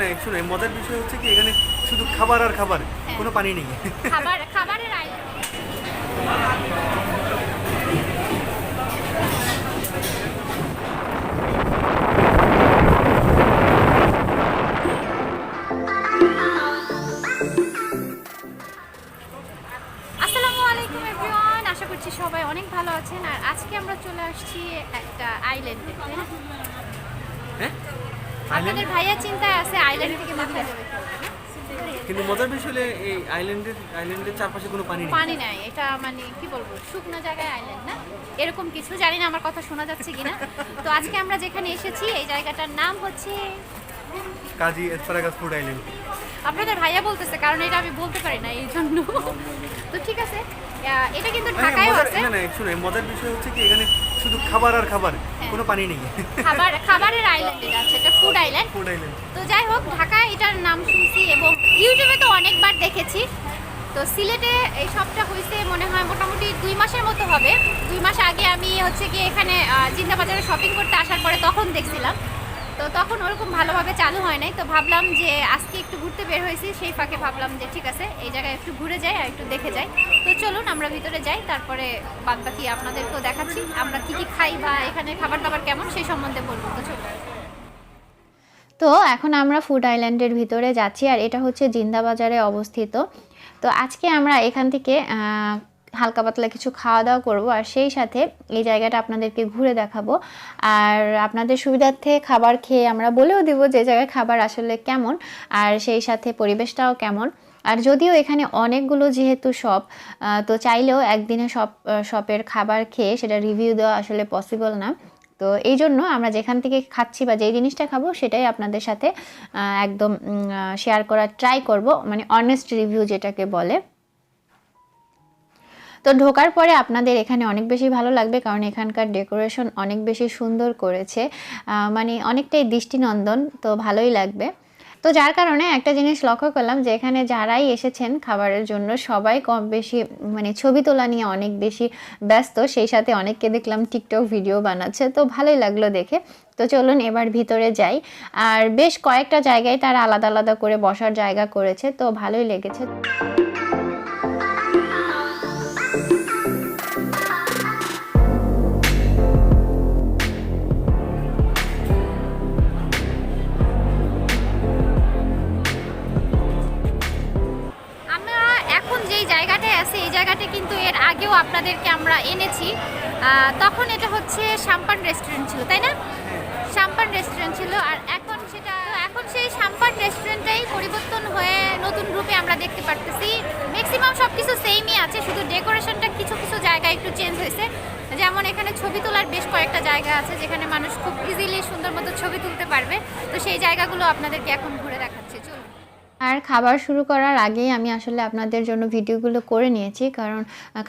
না শুনে মজার বিষয় হচ্ছে কি এখানে শুধু খাবার আর খাবার, কোনো পানি নেই। খাবারের আইল্যান্ড। আসসালামু আলাইকুম এভরিওয়ান, আশা করছি সবাই অনেক ভালো আছেন। আর আজকে আমরা চলে আসছি একটা আইল্যান্ডে। হ্যাঁ, আপনাদের ভাইয়া চিন্তায় আছে আইল্যান্ড থেকে মাথায় যাবে, কিন্তু মজার বিষয় হলো এই আইল্যান্ডের চারপাশে কোনো পানি নেই। পানি নাই, এটা মানে কি বলবো, শুকনো জায়গায় আইল্যান্ড না, এরকম কিছু। জানি না আমার কথা শোনা যাচ্ছে কিনা। তো আজকে আমরা যেখানে এসেছি এই জায়গাটার নাম হচ্ছে কাজী এসপারাগাস ফুড আইল্যান্ড। আপনাদের ভাইয়া বলতেছে, কারণ এটা আমি বলতে পারি না এই জন্য। তো ঠিক আছে, এটা কিন্তু ঢাকায়ও আছে। না শুনে মজার বিষয় হচ্ছে কি এখানে শুধু খাবার আর খাবার, কোনো পানি নেই। খাবারের আইল্যান্ড এটা আছে, এটা ফুড আইল্যান্ড। তো যাই হোক, ঢাকায় এটার নাম শুনছি এবং ইউটিউবে তো অনেকবার দেখেছি। তো সিলেটে এই সবটা হয়েছে মনে হয় মোটামুটি 2 মাসের মতো হবে। 2 মাস আগে আমি হচ্ছে কি এখানে জিন্দাবাজারে শপিং করতে আসার পরে তখন দেখছিলাম। তো তখন ওরকম ভালোভাবে চালু হয় নাই। তো ভাবলাম যে আজকে একটু ঘুরতে বের হয়েছি, সেই ফাঁকে ভাবলাম যে ঠিক আছে এই জায়গায় একটু ঘুরে যাই আর একটু দেখে যাই। তো চলুন আমরা ভিতরে যাই, তারপরে বাদবাকি আপনাদেরকেও দেখাচ্ছি আমরা কি কি খাই বা এখানে খাবার দাবার কেমন সেই সম্বন্ধে বলবো। তো চলুন। তো এখন আমরা ফুড আইল্যান্ডের ভিতরে যাচ্ছি, আর এটা হচ্ছে জিন্দাবাজারে অবস্থিত। তো আজকে আমরা এখান থেকে হালকা পাতলা কিছু খাওয়া দাওয়া করবো, আর সেই সাথে এই জায়গাটা আপনাদেরকে ঘুরে দেখাবো। আর আপনাদের সুবিধার্থে খাবার খেয়ে আমরা বলেও দিব যে জায়গায় খাবার আসলে কেমন, আর সেই সাথে পরিবেশটাও কেমন। আর যদিও এখানে অনেকগুলো যেহেতু শপ, তো চাইলেও একদিনে শপের খাবার খেয়ে সেটা রিভিউ দেওয়া আসলে পসিবল না। তো এই জন্য আমরা যেখান থেকে খাচ্ছি বা যেই জিনিসটা খাবো সেটাই আপনাদের সাথে একদম শেয়ার করার ট্রাই করব, মানে অনেস্ট রিভিউ যেটাকে বলে। তো ঢোকার পরে আপনাদের এখানে অনেক বেশি ভালো লাগবে, কারণ এখানকার ডেকোরেশন অনেক বেশি সুন্দর করেছে, মানে অনেকটাই দৃষ্টিনন্দন, তো ভালোই লাগবে। তো যার কারণে একটা জিনিস লক্ষ্য করলাম যে এখানে যারাই এসেছেন খাবারের জন্য সবাই কম বেশি মানে ছবি তোলা নিয়ে অনেক বেশি ব্যস্ত, সেই সাথে অনেককে দেখলাম টিকটক ভিডিও বানাচ্ছে, তো ভালোই লাগলো দেখে। তো চলুন এবার ভিতরে যাই। আর বেশ কয়েকটা জায়গায় তারা আলাদা আলাদা করে বসার জায়গা করেছে, তো ভালোই লেগেছে। এই জায়গাটা কিন্তু এর আগেও আপনাদেরকে আমরা এনেছি, তখন এটা হচ্ছে সাম্পান রেস্টুরেন্ট ছিল, তাই না? সাম্পান রেস্টুরেন্ট ছিল, আর এখন সেই সাম্পান রেস্টুরেন্টটাই পরিবর্তন হয়ে নতুন রূপে আমরা দেখতে পারতেছি। ম্যাক্সিমাম সব কিছু সেমই আছে, শুধু ডেকোরেশনটা কিছু কিছু জায়গায় একটু চেঞ্জ হয়েছে। যেমন এখানে ছবি তোলার বেশ কয়েকটা জায়গা আছে যেখানে মানুষ খুব ইজিলি সুন্দর মতো ছবি তুলতে পারবে। তো সেই জায়গাগুলো আপনাদেরকে এখন ঘুরে দেখাচ্ছি, চলুন। আর খাবার শুরু করার আগেই আমি আসলে আপনাদের জন্য ভিডিওগুলো করে নিয়েছি, কারণ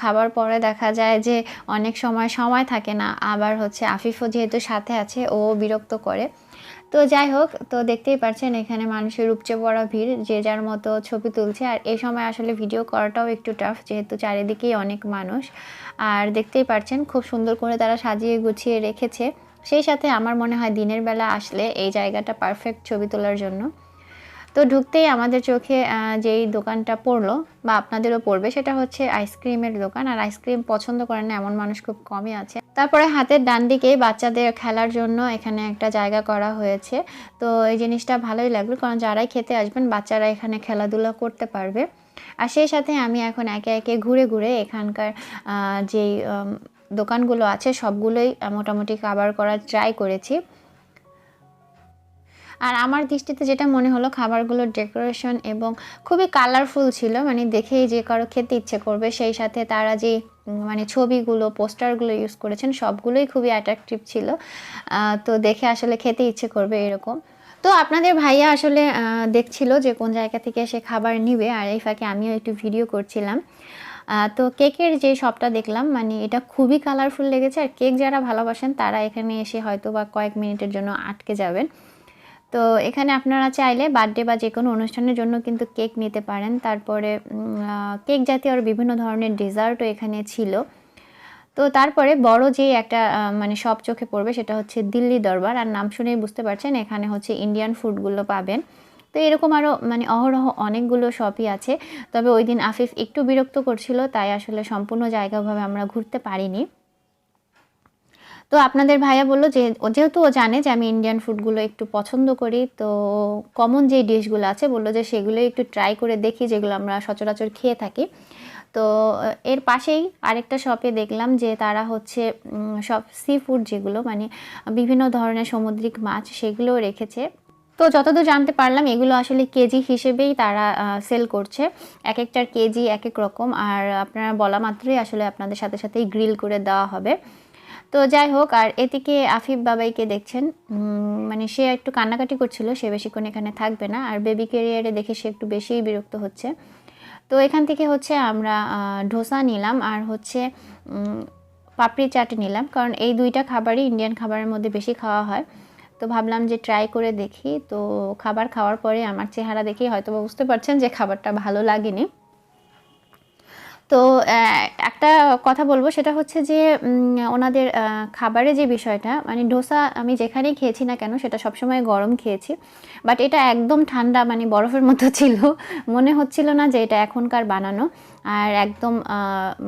খাবার পরে দেখা যায় যে অনেক সময় থাকে না, আবার হচ্ছে আফিফও যেহেতু সাথে আছে ও বিরক্ত করে। তো যাই হোক, তো দেখতেই পাচ্ছেন এখানে মানুষের উপচে পড়া ভিড়, যে যার মতো ছবি তুলছে। আর এই সময় আসলে ভিডিও করাটাও একটু টাফ, যেহেতু চারিদিকেই অনেক মানুষ। আর দেখতেই পাচ্ছেন খুব সুন্দর করে তারা সাজিয়ে গুছিয়ে রেখেছে। সেই সাথে আমার মনে হয় দিনের বেলা আসলে এই জায়গাটা পারফেক্ট ছবি তোলার জন্য। তো ঢুকতেই আমাদের চোখে যেই দোকানটা পড়লো বা আপনাদেরও পড়বে, সেটা হচ্ছে আইসক্রিমের দোকান। আর আইসক্রিম পছন্দ করেন না এমন মানুষ খুব কমই আছে। তারপরে হাতের ডান দিকেই বাচ্চাদের খেলার জন্য এখানে একটা জায়গা করা হয়েছে। তো এই জিনিসটা ভালোই লাগলো, কারণ যারাই খেতে আসবেন বাচ্চারা এখানে খেলাধুলা করতে পারবে। আর সেই সাথে আমি এখন একে একে ঘুরে ঘুরে এখানকার যেই দোকানগুলো আছে সবগুলোই মোটামুটি কভার করার ট্রাই করেছি। আর আমার দৃষ্টিতে যেটা মনে হলো, খাবারগুলোর ডেকোরেশন এবং খুবই কালারফুল ছিল, মানে দেখেই যে কারো খেতে ইচ্ছে করবে। সেই সাথে তারা যে মানে ছবিগুলো পোস্টারগুলো ইউজ করেছেন সবগুলোই খুবই অ্যাট্রাকটিভ ছিল, তো দেখে আসলে খেতে ইচ্ছে করবে এরকম। তো আপনাদের ভাইয়া আসলে দেখছিল যে কোন জায়গা থেকে সে খাবার নিবে, আর এই ফাঁকে আমিও একটু ভিডিও করছিলাম। তো কেকের যে শপটা দেখলাম, মানে এটা খুবই কালারফুল লেগেছে। আর কেক যারা ভালোবাসেন তারা এখানে এসে হয়তো বা কয়েক মিনিটের জন্য আটকে যাবেন। তো এখানে আপনারা চাইলে বার্থডে বা যে কোনো অনুষ্ঠানের জন্য কিন্তু কেক নিতে পারেন। তারপরে কেক জাতীয় আর বিভিন্ন ধরনের ডেজার্টও এখানে ছিল। তো তারপরে বড় যে একটা মানে সব চোখে পড়বে সেটা হচ্ছে দিল্লি দরবার। আর নাম শুনেই বুঝতে পারছেন এখানে হচ্ছে ইন্ডিয়ান ফুডগুলো পাবেন। তো এরকম আরও মানে অহরহ অনেকগুলো শপই আছে। তবে ওই দিন আফিফ একটু বিরক্ত করছিল, তাই আসলে সম্পূর্ণ জায়গাভাবে আমরা ঘুরতে পারিনি। তো আপনাদের ভাইয়া বললো যে যেহেতু ও জানে যে আমি ইন্ডিয়ান ফুডগুলো একটু পছন্দ করি, তো কমন যেই ডিশগুলো আছে বললো যে সেগুলো একটু ট্রাই করে দেখি, যেগুলো আমরা সচরাচর খেয়ে থাকি। তো এর পাশেই আরেকটা শপে দেখলাম যে তারা হচ্ছে সব সি ফুড, যেগুলো মানে বিভিন্ন ধরনের সামুদ্রিক মাছ, সেগুলোও রেখেছে। তো যতদূর জানতে পারলাম এগুলো আসলে কেজি হিসেবেই তারা সেল করছে, এক একটার কেজি এক এক রকম, আর আপনারা বলা মাত্রই আসলে আপনাদের সাথে সাথেই গ্রিল করে দেওয়া হবে। তো যাই হোক, আর এদিকে আফিফ বাবাইকে দেখছেন, মানে সে একটু কান্নাকাটি করছিল, সে বেশিক্ষণ এখানে থাকবে না, আর বেবি ক্যারিয়ারে দেখে সে একটু বেশিই বিরক্ত হচ্ছে। তো এখান থেকে হচ্ছে আমরা ডোসা নিলাম আর হচ্ছে পাপড়ি চাট নিলাম, কারণ এই দুইটা খাবারই ইন্ডিয়ান খাবারের মধ্যে বেশি খাওয়া হয়। তো ভাবলাম যে ট্রাই করে দেখি। তো খাবার খাওয়ার পরে আমার চেহারা দেখেই হয়তো বুঝতে পারছেন যে খাবারটা ভালো লাগেনি। তো একটা কথা বলবো, সেটা হচ্ছে যে ওনাদের খাবারের যে বিষয়টা, মানে ডোসা আমি যেখানেই খেয়েছি না কেন সেটা সবসময় গরম খেয়েছি, বাট এটা একদম ঠান্ডা, মানে বরফের মতো ছিল, মনে হচ্ছিল না যে এটা এখনকার বানানো। আর একদম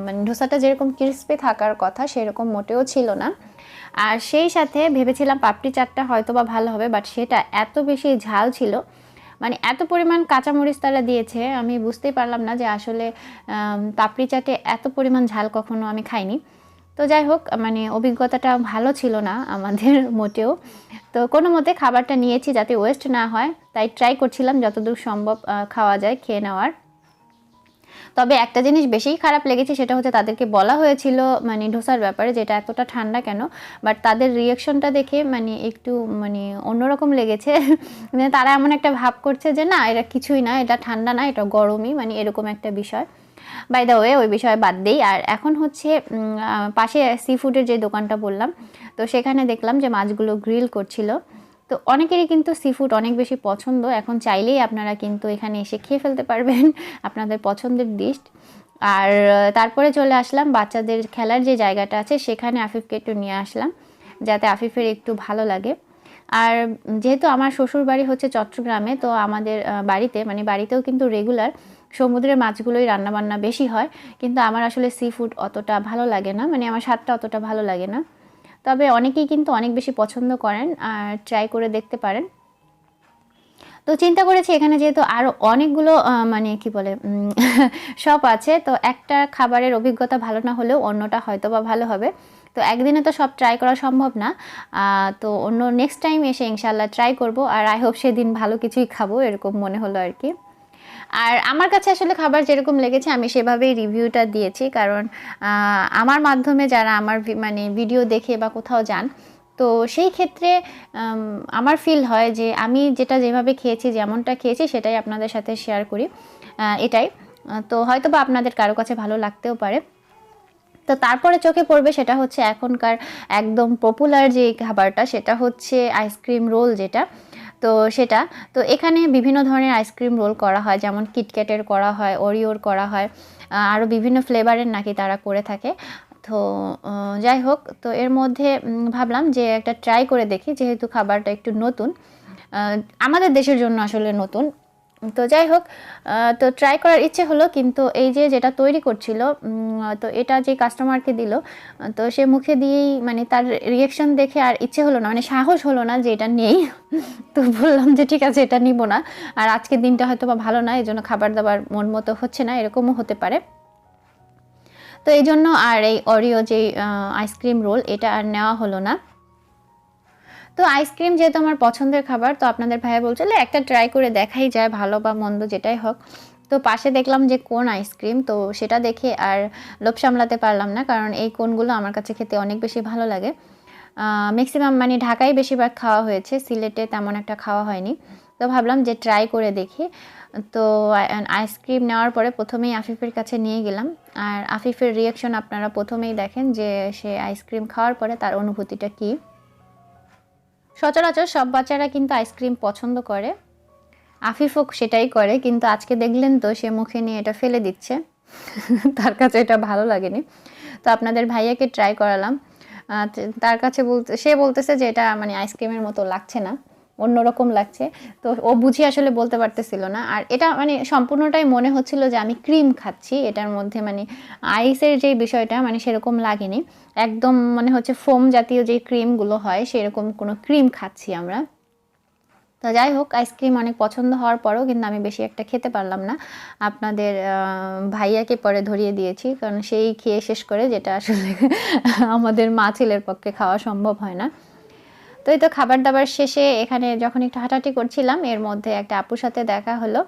মানে ডোসাটা যেরকম ক্রিস্পি থাকার কথা সেরকম মোটেও ছিল না। আর সেই সাথে ভেবেছিলাম পাপড়ি চাটটা হয়তো বা ভালো হবে, বাট সেটা এত বেশি ঝাল ছিল, মানে এত পরিমাণ কাঁচামরিচ তারা দিয়েছে, আমি বুঝতেই পারলাম না যে আসলে পাপড়ি চাটে এত পরিমাণ ঝাল কখনো আমি খাইনি। তো যাই হোক, মানে অভিজ্ঞতাটা ভালো ছিল না আমাদের মোটেও। তো কোনো মতে খাবারটা নিয়েছি যাতে ওয়েস্ট না হয়, তাই ট্রাই করছিলাম যতদূর সম্ভব খাওয়া যায় খেয়ে নেওয়ার। তবে একটা জিনিস বেশিই খারাপ লেগেছে, সেটা হচ্ছে তাদেরকে বলা হয়েছিল মানে ডোসার ব্যাপারে যেটা এতটা ঠান্ডা কেন, বাট তাদের রিয়াকশনটা দেখে মানে একটু মানে অন্যরকম লেগেছে। মানে তারা এমন একটা ভাব করছে যে না এটা কিছুই না, এটা ঠান্ডা না, এটা গরমই, মানে এরকম একটা বিষয়। বাই দ্য ওয়ে ওই বিষয়ে বাদ দেই। আর এখন হচ্ছে পাশে সি ফুডের যে দোকানটা বললাম, তো সেখানে দেখলাম যে মাছগুলো গ্রিল করছিল। তো অনেকেরই কিন্তু সি ফুড অনেক বেশি পছন্দ, এখন চাইলেই আপনারা কিন্তু এখানে এসে খেয়ে ফেলতে পারবেন আপনাদের পছন্দের ডিশ। আর তারপরে চলে আসলাম বাচ্চাদের খেলার যে জায়গাটা আছে, সেখানে আফিফকে একটু নিয়ে আসলাম যাতে আফিফের একটু ভালো লাগে। আর যেহেতু আমার শ্বশুর বাড়ি হচ্ছে চট্টগ্রামে, তো আমাদের বাড়িতে মানে বাড়িতেও কিন্তু রেগুলার সমুদ্রের মাছগুলোই রান্নাবান্না বেশি হয়, কিন্তু আমার আসলে সি ফুড অতটা ভালো লাগে না, মানে আমার স্বাদটা অতটা ভালো লাগে না। তবে অনেকেই কিন্তু অনেক বেশি পছন্দ করেন, আর ট্রাই করে দেখতে পারেন। তো চিন্তা করেছি এখানে যেহেতু আরও অনেকগুলো মানে কি বলে শপ আছে, তো একটা খাবারের অভিজ্ঞতা ভালো না হলেও অন্যটা হয়তো বা ভালো হবে। তো একদিনে তো সব ট্রাই করা সম্ভব না, তো অন্য নেক্সট টাইম এসে ইনশাল্লাহ ট্রাই করব, আর আই হোপ সেদিন ভালো কিছুই খাবো, এরকম মনে হলো আর কি। আর আমার কাছে আসলে খাবার যেরকম লেগেছে আমি সেভাবেই রিভিউটা দিয়েছি, কারণ আমার মাধ্যমে যারা আমার মানে ভিডিও দেখে বা কোথাও যান, তো সেই ক্ষেত্রে আমার ফিল হয় যে আমি যেটা যেভাবে খেয়েছি, যেমনটা খেয়েছি সেটাই আপনাদের সাথে শেয়ার করি, এটাই। তো হয়তো বা আপনাদের কারো কাছে ভালো লাগতেও পারে। তো তারপরে চোখে পড়বে সেটা হচ্ছে এখনকার একদম পপুলার যে খাবারটা, সেটা হচ্ছে আইসক্রিম রোল যেটা। তো সেটা তো এখানে বিভিন্ন ধরনের আইসক্রিম রোল করা হয়, যেমন কিটক্যাটের করা হয়, ওরিওর করা হয়, আরও বিভিন্ন ফ্লেভারের নাকি তারা করে থাকে। তো যাই হোক, তো এর মধ্যে ভাবলাম যে একটা ট্রাই করে দেখি, যেহেতু খাবারটা একটু নতুন, আমাদের দেশের জন্য আসলে নতুন। তো যাই হোক, তো ট্রাই করার ইচ্ছে হলো, কিন্তু এই যে যেটা তৈরি করছিল, তো এটা যে কাস্টমারকে দিল, তো সে মুখে দিয়েই মানে তার রিয়াকশন দেখে আর ইচ্ছে হলো না, মানে সাহস হলো না যে এটা নেই। তো বললাম যে ঠিক আছে এটা নিব না, আর আজকের দিনটা হয়তো বা ভালো না, এই জন্য খাবার দাবার মন মতো হচ্ছে না, এরকমও হতে পারে। তো এই জন্য আর এই অরিও যে আইসক্রিম রোল এটা আর নেওয়া হলো না। তো আইসক্রিম যেহেতু আমার পছন্দের খাবার, তো আপনাদের ভাইয়া বলছিল একটা ট্রাই করে দেখাই যায়, ভালো বা মন্দ যেটাই হোক। তো পাশে দেখলাম যে কোন আইসক্রিম, তো সেটা দেখে আর লোভ সামলাতে পারলাম না, কারণ এই কোনগুলো আমার কাছে খেতে অনেক বেশি ভালো লাগে। ম্যাক্সিমাম মানে ঢাকায় বেশিরভাগ খাওয়া হয়েছে, সিলেটে তেমন একটা খাওয়া হয়নি। তো ভাবলাম যে ট্রাই করে দেখি। তো আইসক্রিম নেওয়ার পরে প্রথমেই আফিফের কাছে নিয়ে গেলাম, আর আফিফের রিয়াকশন আপনারা প্রথমেই দেখেন যে সে আইসক্রিম খাওয়ার পরে তার অনুভূতিটা কী। সচরাচর সব বাচ্চারা কিন্তু আইসক্রিম পছন্দ করে, আফিফও সেটাই করে, কিন্তু আজকে দেখলেন তো সে মুখে নিয়ে এটা ফেলে দিচ্ছে। তার কাছে এটা ভালো লাগেনি। তো আপনাদের ভাইয়াকে ট্রাই করালাম, তার কাছে সে বলতেছে যে এটা মানে আইসক্রিমের মতো লাগছে না। অন্যরকম লাগছে। তো ও বুঝি আসলে বলতে পারতেছিল না। আর এটা মানে সম্পূর্ণটাই মনে হচ্ছিল যে আমি ক্রিম খাচ্ছি, এটার মধ্যে মানে আইসের যে বিষয়টা মানে সেরকম লাগেনি, একদম মনে হচ্ছে ফোম জাতীয় যে ক্রিমগুলো হয় সেরকম কোনো ক্রিম খাচ্ছি আমরা। তো যাই হোক, আইসক্রিম অনেক পছন্দ হওয়ার পরেও কিন্তু আমি বেশি একটা খেতে পারলাম না, আপনাদের ভাইয়াকে পরে ধরিয়ে দিয়েছি, কারণ সেই খেয়ে শেষ করে, যেটা আসলে আমাদের মা ছেলের পক্ষে খাওয়া সম্ভব হয় না। তো এই তো খাবার দাবার শেষে এখানে যখন একটু হাঁটাহাঁটি করছিলাম, এর মধ্যে একটা আপুর সাথে দেখা হলো।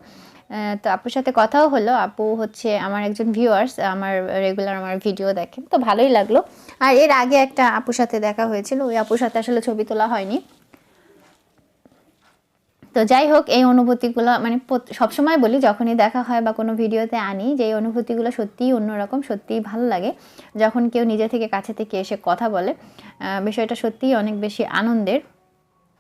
তো আপুর সাথে কথাও হলো। আপু হচ্ছে আমার একজন ভিউয়ার্স, আমার রেগুলার আমার ভিডিও দেখেন, তো ভালোই লাগলো। আর এর আগে একটা আপুর সাথে দেখা হয়েছিল, ওই আপুর সাথে আসলে ছবি তোলা হয়নি। তো যাই হোক, এই অনুভূতিগুলো মানে সবসময় বলি যখনই দেখা হয় বা কোনো ভিডিওতে আনি, যে এই অনুভূতিগুলো সত্যিই অন্যরকম, সত্যিই ভালো লাগে যখন কেউ নিজে থেকে কাছে থেকে এসে কথা বলে। বিষয়টা সত্যিই অনেক বেশি আনন্দের।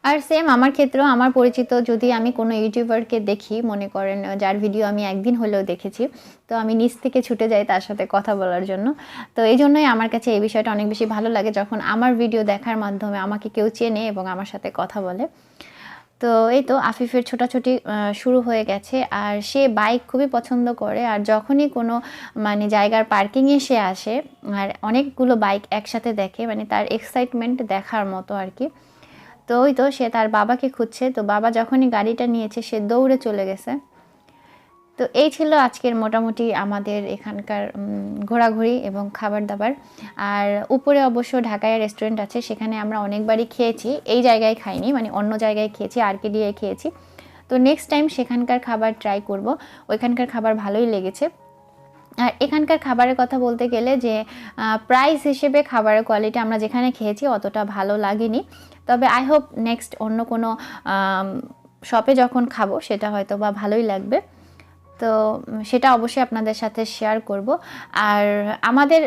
আর সেম আমার ক্ষেত্রেও, আমার পরিচিত যদি আমি কোনো ইউটিউবারকে দেখি, মনে করেন যার ভিডিও আমি একদিন হলেও দেখেছি, তো আমি নিজ থেকে ছুটে যাই তার সাথে কথা বলার জন্য। তো এই জন্যই আমার কাছে এই বিষয়টা অনেক বেশি ভালো লাগে, যখন আমার ভিডিও দেখার মাধ্যমে আমাকে কেউ চেনে এবং আমার সাথে কথা বলে। তো এই তো আফিফের ছোটাছুটি শুরু হয়ে গেছে, আর সে বাইক খুবই পছন্দ করে। আর যখনই কোনো মানে জায়গার পার্কিংয়ে সে আসে আর অনেকগুলো বাইক একসাথে দেখে, মানে তার এক্সাইটমেন্ট দেখার মতো আর কি। তো ওই তো সে তার বাবাকে খুঁজছে, তো বাবা যখনই গাড়িটা নিয়েছে সে দৌড়ে চলে গেছে। তো এই ছিল আজকের মোটামুটি আমাদের এখানকার ঘোরাঘুরি এবং খাবার দাবার। আর উপরে অবশ্য ঢাকায় রেস্টুরেন্ট আছে, সেখানে আমরা অনেকবারই খেয়েছি, এই জায়গায় খাইনি, মানে অন্য জায়গায় খেয়েছি, আরকেডিয়ায় খেয়েছি। তো নেক্সট টাইম সেখানকার খাবার ট্রাই করব, ওইখানকার খাবার ভালোই লেগেছে। আর এখানকার খাবারের কথা বলতে গেলে যে প্রাইস হিসেবে খাবারের কোয়ালিটি আমরা যেখানে খেয়েছি অতটা ভালো লাগেনি, তবে আই হোপ নেক্সট অন্য কোনো শপে যখন খাবো সেটা হয়তো বা ভালোই লাগবে। তো সেটা অবশ্যই আপনাদের সাথে শেয়ার করব। আর আমাদের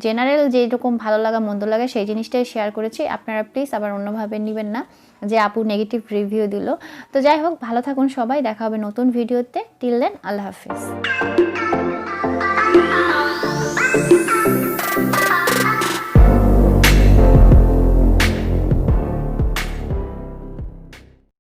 জেনারেল যেরকম ভালো লাগা মন্দ লাগা সেই জিনিসটাই শেয়ার করেছি, আপনারা প্লিজ আবার অন্যভাবে নেবেন না যে আপু নেগেটিভ রিভিউ দিল। তো যাই হোক, ভালো থাকুন সবাই, দেখা হবে নতুন ভিডিওতে। টিল দেন, আল্লাহ হাফিজ।